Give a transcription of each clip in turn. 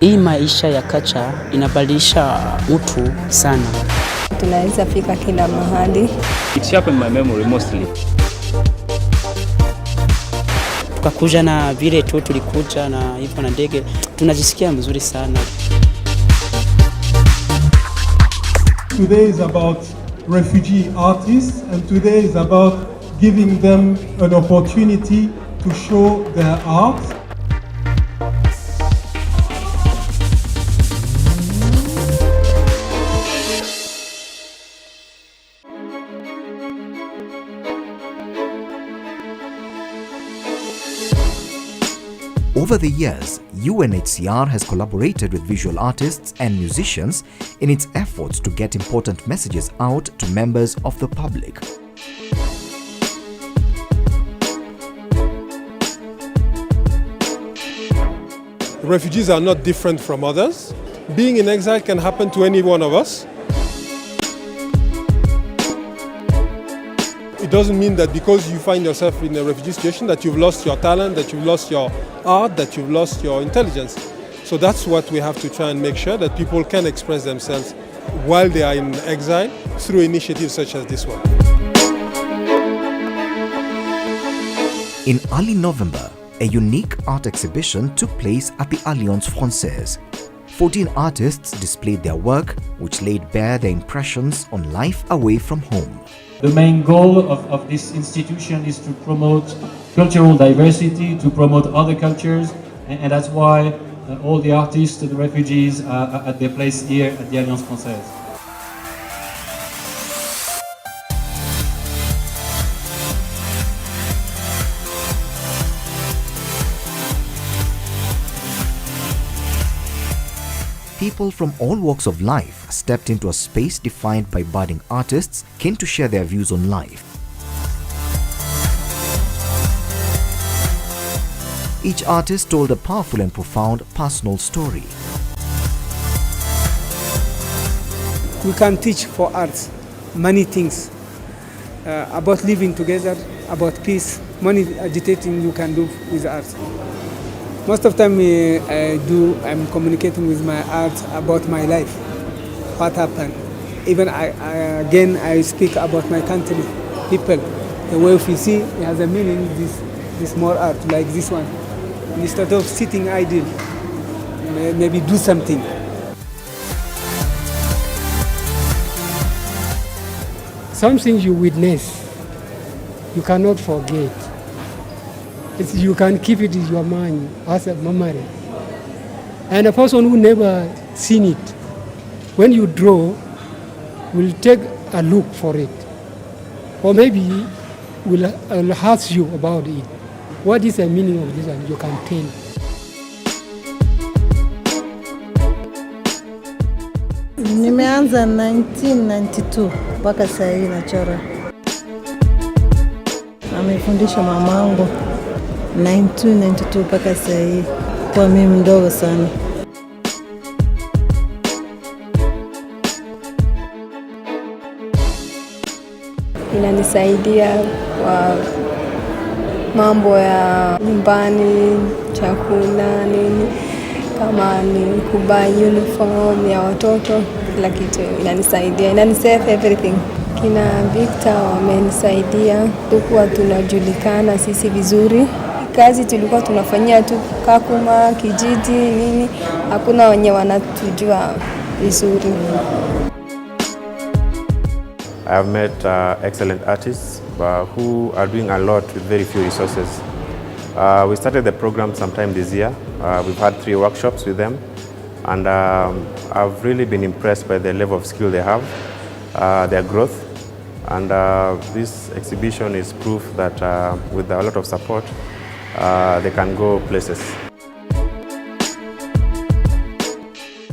Hii maisha ya kacha inabadilisha mtu sana. Tunaweza fika kila mahali. It's sharpened my memory mostly. Tukakuja na vile tu tulikuja na hivyo na ndege, tunajisikia mzuri sana. Today is about refugee artists, and today is about giving them an opportunity to show their art. Over the years, UNHCR has collaborated with visual artists and musicians in its efforts to get important messages out to members of the public. Refugees are not different from others. Being in exile can happen to any one of us. It doesn't mean that because you find yourself in a refugee situation that you've lost your talent, that you've lost your art, that you've lost your intelligence. So that's what we have to try and make sure, that people can express themselves while they are in exile through initiatives such as this one. In early November, a unique art exhibition took place at the Alliance Française. 14 artists displayed their work, which laid bare their impressions on life away from home. The main goal of this institution is to promote cultural diversity, to promote other cultures, and that's why all the artists, the refugees, are at their place here at the Alliance Française. People from all walks of life stepped into a space defined by budding artists keen to share their views on life. Each artist told a powerful and profound personal story. We can teach for arts many things about living together, about peace, many agitating you can do with art. Most of the time I'm communicating with my art about my life, what happened. Even I speak about my country, people. The way we see it has a meaning, this more art, like this one. Instead of sitting idle, maybe do something. Something you witness, you cannot forget. You can keep it in your mind as a memory. And a person who never seen it, when you draw, will take a look for it. Or maybe will ask you about it. What is the meaning of this? And you can tell. Nimeanza 1992 mpaka sasa hivi nachora. Amefundisha mamangu 1992 mpaka sasa hivi, kwa mimi mdogo sana. Inanisaidia kwa mambo ya nyumbani, chakula, nini, kama ni kubuy uniform ya watoto, kila kitu inanisaidia, inanisave everything. Kina Victor wamenisaidia, tukuwa tunajulikana sisi vizuri. Kazi tulikuwa tunafanyia tu Kakuma, kijiji, nini, hakuna wenye wanatujua vizuri. I have met excellent artists who are doing a lot with very few resources. We started the program sometime this year. We've had 3 workshops with them, and I've really been impressed by the level of skill they have, their growth, and this exhibition is proof that with a lot of support, they can go places.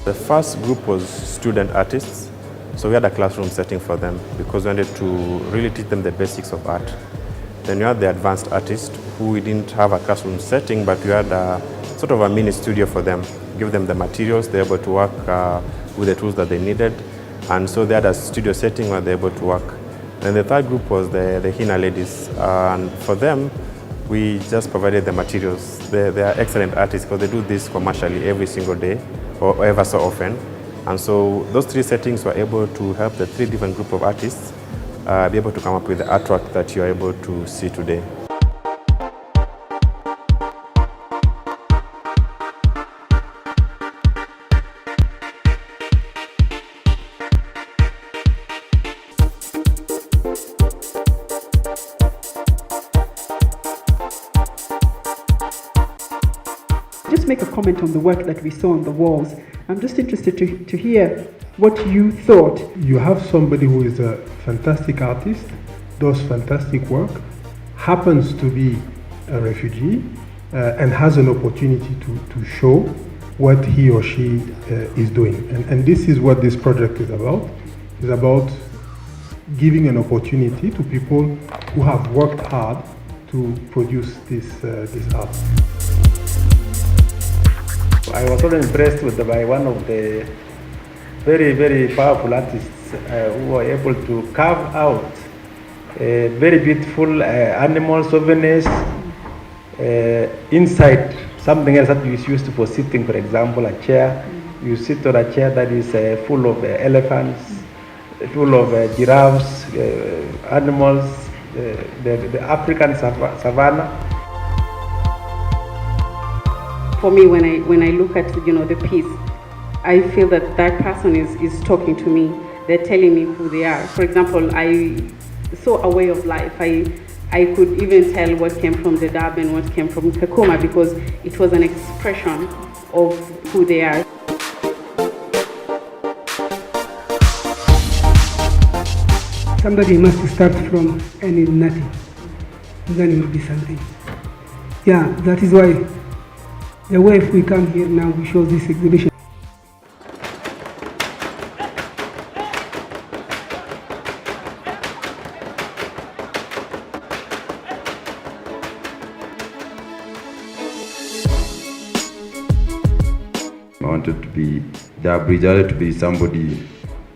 The first group was student artists. So we had a classroom setting for them because we wanted to really teach them the basics of art. Then we had the advanced artists who we didn't have a classroom setting, but we had a sort of a mini studio for them. Give them the materials, they're able to work with the tools that they needed. And so they had a studio setting where they're able to work. Then the third group was the Hina ladies. And for them, We just provided the materials. They are excellent artists because they do this commercially every single day or ever so often. And so those 3 settings were able to help the 3 different group of artists be able to come up with the artwork that you are able to see today. Just make a comment on the work that we saw on the walls. I'm just interested to hear what you thought. You have somebody who is a fantastic artist, does fantastic work, happens to be a refugee, and has an opportunity to show what he or she is doing. And this is what this project is about. It's about giving an opportunity to people who have worked hard to produce this art. I was also impressed by one of the very, very powerful artists who were able to carve out very beautiful animal souvenirs inside something else that is used for sitting, for example, a chair. You sit on a chair that is full of elephants, full of giraffes, animals, the African savanna. For me, when I look at the piece, I feel that person is talking to me. They're telling me who they are. For example, I saw a way of life. I could even tell what came from the Dab and what came from Kakuma because it was an expression of who they are. Somebody must start from any nothing, then it will be something. Yeah, that is why the way if we come here now, we show this exhibition. I wanted to be, their bridge, I wanted to be somebody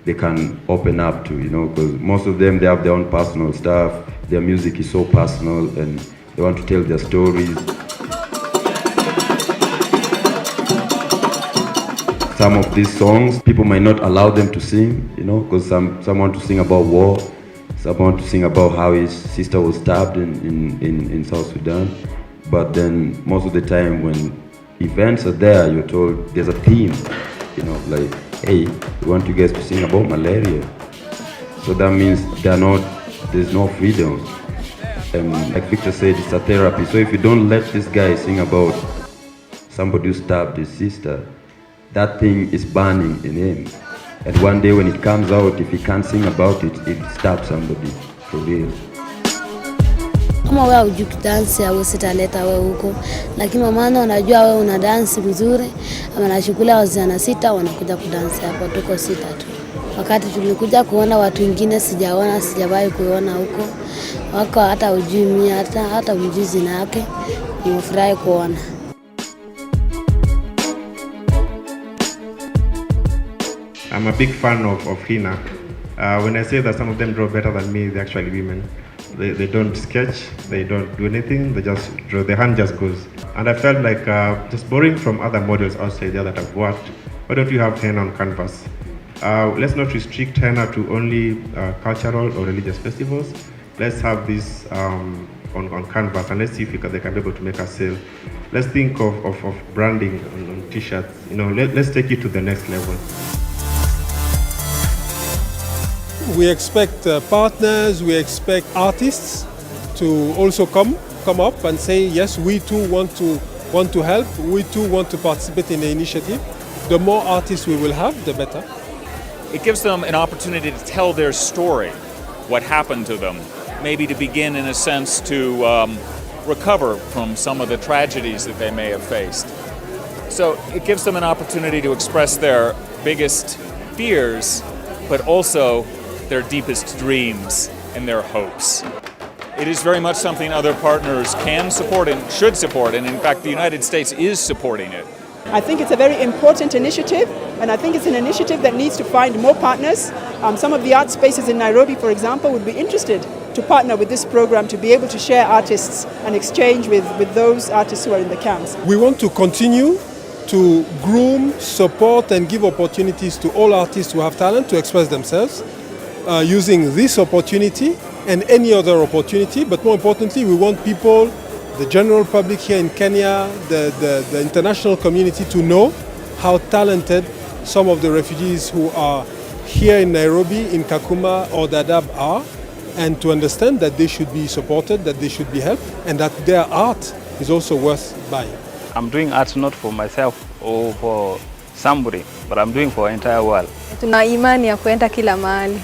they can open up to, because most of them, they have their own personal stuff. Their music is so personal and they want to tell their stories. Some of these songs, people might not allow them to sing, because some want to sing about war, some want to sing about how his sister was stabbed in South Sudan. But then most of the time when events are there, you're told there's a theme, like, hey, we want you guys to sing about malaria. So that means there's no freedom. And like Victor said, it's a therapy. So if you don't let this guy sing about somebody who stabbed his sister, that thing is burning in him. And one day when it comes out, if he can't sing about it, it stabs somebody for real. Kama wewe hujui kudansi au sitaleta wewe huko, lakini mama unajua wewe una dansi vizuri, ama nashukulia wasichana 6 wanakuja kudansi hapo, tuko 6 tu. Wakati tulikuja kuona watu wengine sijawahi kuona huko. Wako hata hujui mimi hata mjuzi na yake. Nimefurahi kuona. I'm a big fan of Hina. When I say that some of them draw better than me, they're actually women. They don't sketch, they don't do anything, they just draw, their hand just goes. And I felt like just borrowing from other models outside there that I've worked, why don't you have henna on canvas? Let's not restrict henna to only cultural or religious festivals. Let's have this on canvas and let's see if they can be able to make a sale. Let's think of branding on t-shirts. Let's take it to the next level. We expect partners, we expect artists to also come up and say, yes, we too want to help, we too want to participate in the initiative. The more artists we will have, the better. It gives them an opportunity to tell their story, what happened to them, maybe to begin in a sense to recover from some of the tragedies that they may have faced. So it gives them an opportunity to express their biggest fears, but also their deepest dreams and their hopes. It is very much something other partners can support and should support, and in fact the United States is supporting it. I think it's a very important initiative, and I think it's an initiative that needs to find more partners. Some of the art spaces in Nairobi, for example, would be interested to partner with this program to be able to share artists and exchange with those artists who are in the camps. We want to continue to groom, support and give opportunities to all artists who have talent to express themselves using this opportunity and any other opportunity. But more importantly, we want people, the general public here in Kenya, the international community to know how talented some of the refugees who are here in Nairobi, in Kakuma or Dadaab are, and to understand that they should be supported, that they should be helped, and that their art is also worth buying. I'm doing art not for myself or for somebody, but I'm doing for the entire world. Tuna imani ya kuenda kila mahali.